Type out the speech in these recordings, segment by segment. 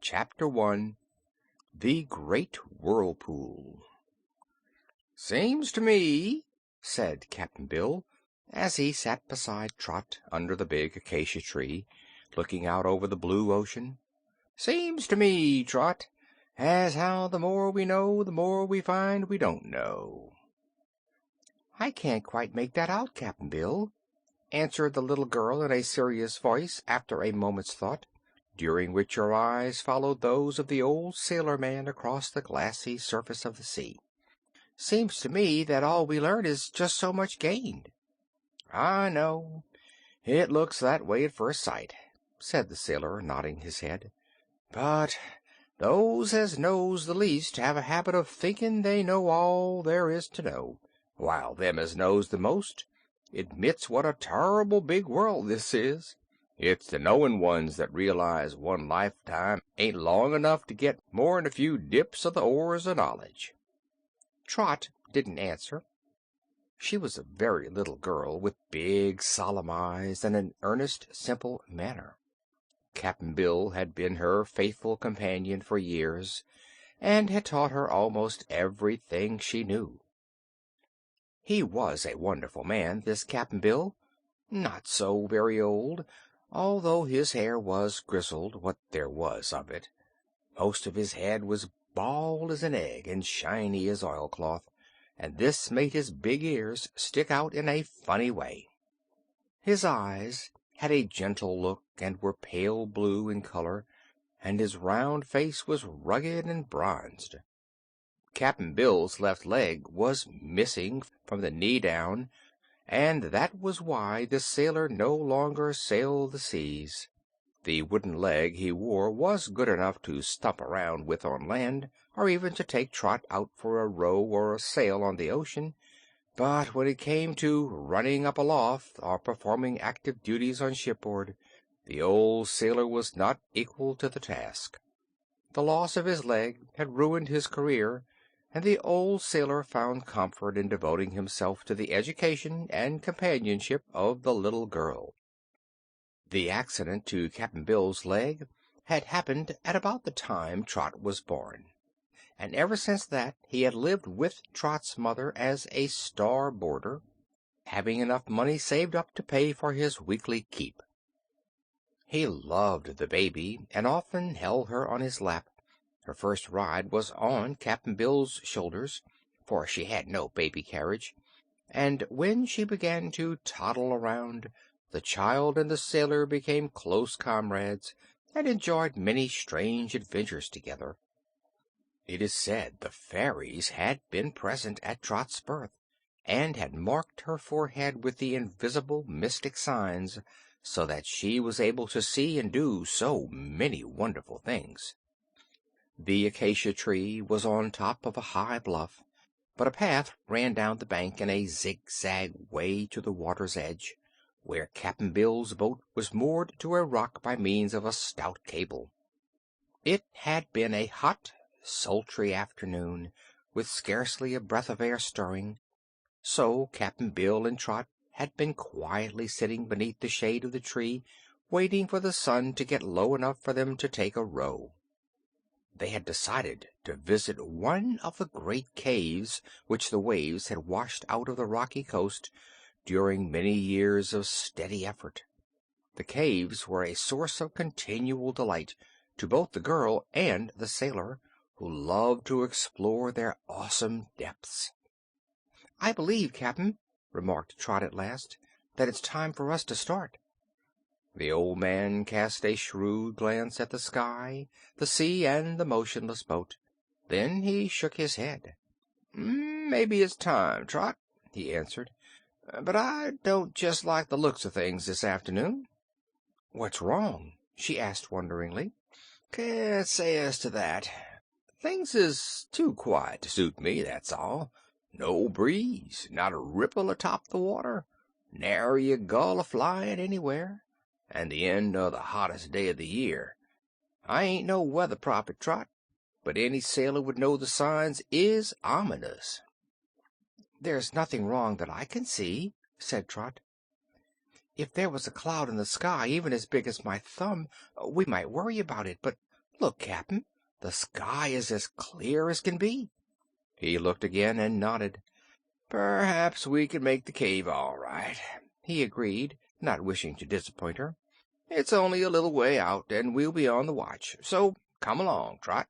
Chapter 1 The Great Whirlpool "Seems to me," said Cap'n Bill, as he sat beside Trot under the big acacia tree, looking out over the blue ocean, "seems to me, Trot, as how the more we know, the more we find we don't know." "I can't quite make that out, Cap'n Bill," answered the little girl in a serious voice after a moment's thought, during which her eyes followed those of the old sailor man across the glassy surface of the sea. "Seems to me that all we learn is just so much gained." "I know. It looks that way at first sight," said the sailor, nodding his head. "But those as knows the least have a habit of thinking they know all there is to know, while them as knows the most admits what a turrible big world this is. It's the knowin' ones that realize one lifetime ain't long enough to get more'n a few dips of the oars o' knowledge." Trot didn't answer. She was a very little girl, with big, solemn eyes and an earnest, simple manner. Cap'n Bill had been her faithful companion for years, and had taught her almost everything she knew. He was a wonderful man, this Cap'n Bill, not so very old, although his hair was grizzled, what there was of it. Most of his head was bald as an egg and shiny as oilcloth, and this made his big ears stick out in a funny way. His eyes had a gentle look and were pale blue in color, and his round face was rugged and bronzed. Cap'n Bill's left leg was missing from the knee down, and that was why the sailor no longer sailed the seas. The wooden leg he wore was good enough to stump around with on land, or even to take Trot out for a row or a sail on the ocean, but when it came to running up aloft or performing active duties on shipboard, the old sailor was not equal to the task. The loss of his leg had ruined his career, and the old sailor found comfort in devoting himself to the education and companionship of the little girl. The accident to Cap'n Bill's leg had happened at about the time Trot was born, and ever since that he had lived with Trot's mother as a star boarder, having enough money saved up to pay for his weekly keep. He loved the baby and often held her on his lap. Her first ride was on Cap'n Bill's shoulders, for she had no baby carriage, and when she began to toddle around, the child and the sailor became close comrades and enjoyed many strange adventures together. It is said the fairies had been present at Trot's birth, and had marked her forehead with the invisible mystic signs, so that she was able to see and do so many wonderful things. The acacia tree was on top of a high bluff, but a path ran down the bank in a zigzag way to the water's edge, where Cap'n Bill's boat was moored to a rock by means of a stout cable. It had been a hot, sultry afternoon, with scarcely a breath of air stirring, so Cap'n Bill and Trot had been quietly sitting beneath the shade of the tree, waiting for the sun to get low enough for them to take a row. They had decided to visit one of the great caves which the waves had washed out of the rocky coast during many years of steady effort. The caves were a source of continual delight to both the girl and the sailor, who loved to explore their awesome depths. "I believe, Cap'n," remarked Trot at last, "that it's time for us to start." The old man cast a shrewd glance at the sky, the sea, and the motionless boat. Then he shook his head. "Maybe it's time, Trot," he answered, "but I don't just like the looks of things this afternoon." "What's wrong?" she asked wonderingly. "Can't say as to that. Things is too quiet to suit me, that's all. No breeze, not a ripple atop the water, nary a gull a-flyin' anywhere, and the end o' the hottest day of the year. I ain't no weather prophet, Trot, but any sailor would know the signs is ominous." "There's nothing wrong that I can see," said Trot. "If there was a cloud in the sky, even as big as my thumb, we might worry about it, but Look, Cap'n, the sky is as clear as can be." He looked again and nodded. "Perhaps we can make the cave all right," he agreed, not wishing to disappoint her. "It's only a little way out, and we'll be on the watch. So come along, Trot."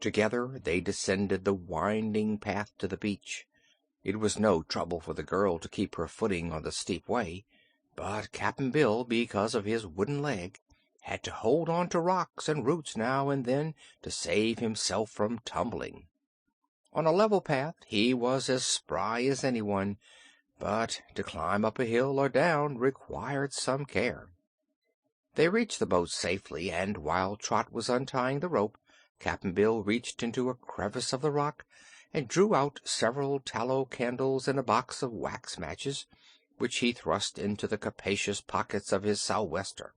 Together they descended the winding path to the beach. It was no trouble for the girl to keep her footing on the steep way, but Cap'n Bill, because of his wooden leg, had to hold on to rocks and roots now and then to save himself from tumbling. On a level path he was as spry as anyone, but to climb up a hill or down required some care. They reached the boat safely, and while Trot was untying the rope, Cap'n Bill reached into a crevice of the rock and drew out several tallow candles and a box of wax matches, which he thrust into the capacious pockets of his sou'wester.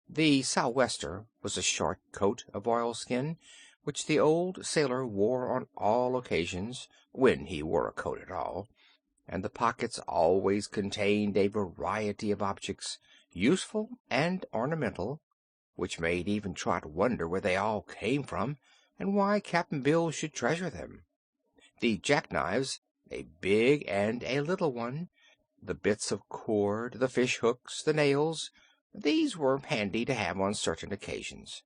The sou'wester was a short coat of oilskin, which the old sailor wore on all occasions, when he wore a coat at all, and the pockets always contained a variety of objects, useful and ornamental, which made even Trot wonder where they all came from and why Cap'n Bill should treasure them. The jackknives, a big and a little one, the bits of cord, the fish hooks, the nails, these were handy to have on certain occasions.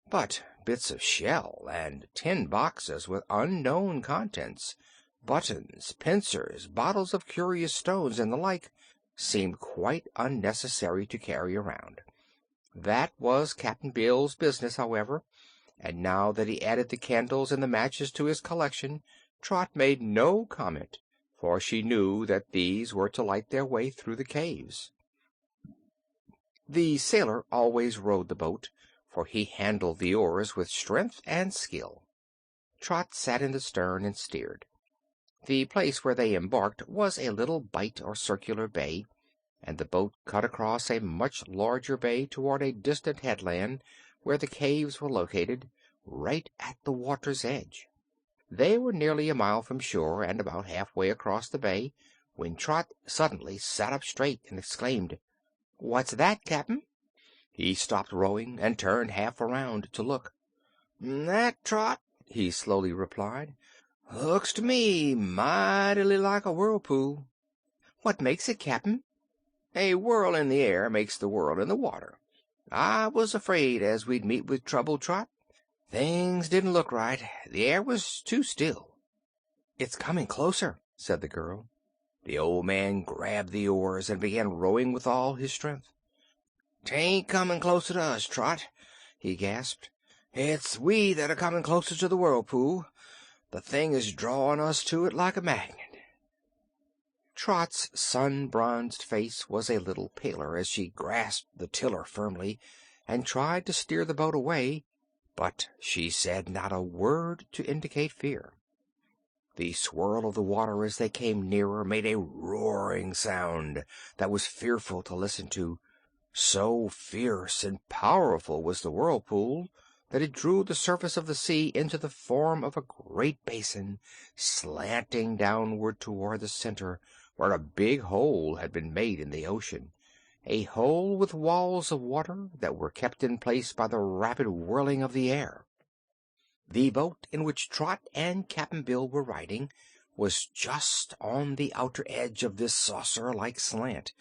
But bits of shell and tin boxes with unknown contents, buttons, pincers, bottles of curious stones, and the like, seemed quite unnecessary to carry around. That was Cap'n Bill's business, however, and now that he added the candles and the matches to his collection, Trot made no comment, for she knew that these were to light their way through the caves. The sailor always rowed the boat, for he handled the oars with strength and skill. Trot sat in the stern and steered. The place where they embarked was a little bight or circular bay, and the boat cut across a much larger bay toward a distant headland where the caves were located, right at the water's edge. They were nearly a mile from shore and about halfway across the bay when Trot suddenly sat up straight and exclaimed, "What's that, Cap'n?" He stopped rowing and turned half around to look. "That, Trot," he slowly replied, "looks to me mightily like a whirlpool." "What makes it, Cap'n?" "A whirl in the air makes the whirl in the water. I was afraid as we'd meet with trouble, Trot. Things didn't look right. The air was too still." "It's coming closer," said the girl. The old man grabbed the oars and began rowing with all his strength. "'Tain't comin' closer to us, Trot," he gasped. "It's we that are comin' closer to the whirlpool. The thing is drawin' us to it like a magnet." Trot's sun-bronzed face was a little paler as she grasped the tiller firmly and tried to steer the boat away, but she said not a word to indicate fear. The swirl of the water as they came nearer made a roaring sound that was fearful to listen to. So fierce and powerful was the whirlpool that it drew the surface of the sea into the form of a great basin, slanting downward toward the center, where a big hole had been made in the ocean, a hole with walls of water that were kept in place by the rapid whirling of the air. The boat in which Trot and Cap'n Bill were riding was just on the outer edge of this saucer-like slant,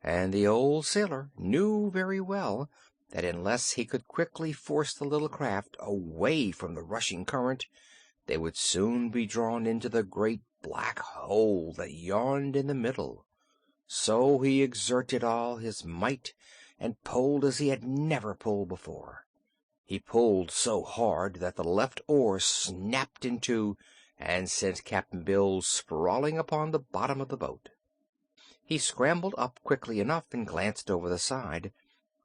and the old sailor knew very well that unless he could quickly force the little craft away from the rushing current, they would soon be drawn into the great black hole that yawned in the middle. So he exerted all his might and pulled as he had never pulled before. He pulled so hard that the left oar snapped in two and sent Cap'n Bill sprawling upon the bottom of the boat. He scrambled up quickly enough and glanced over the side.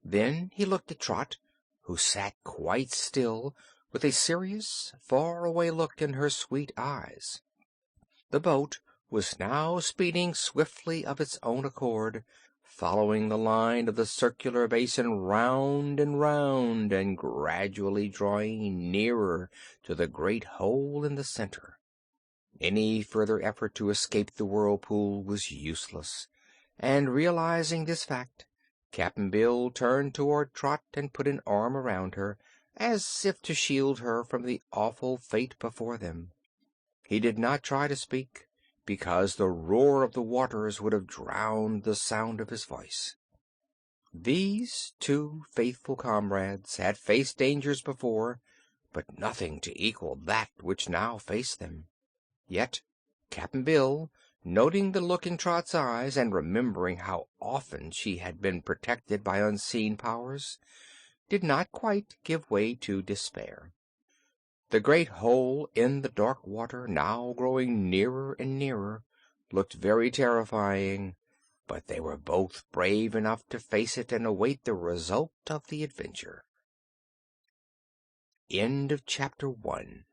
Then he looked at Trot, who sat quite still, with a serious, far-away look in her sweet eyes. The boat was now speeding swiftly of its own accord, following the line of the circular basin round and gradually drawing nearer to the great hole in the center. Any further effort to escape the whirlpool was useless, and realizing this fact, Cap'n Bill turned toward Trot and put an arm around her, as if to shield her from the awful fate before them. He did not try to speak, because the roar of the waters would have drowned the sound of his voice. These two faithful comrades had faced dangers before, but nothing to equal that which now faced them. Yet Cap'n Bill, noting the look in Trot's eyes, and remembering how often she had been protected by unseen powers, did not quite give way to despair. The great hole in the dark water, now growing nearer and nearer, looked very terrifying, but they were both brave enough to face it and await the result of the adventure. End of chapter 1.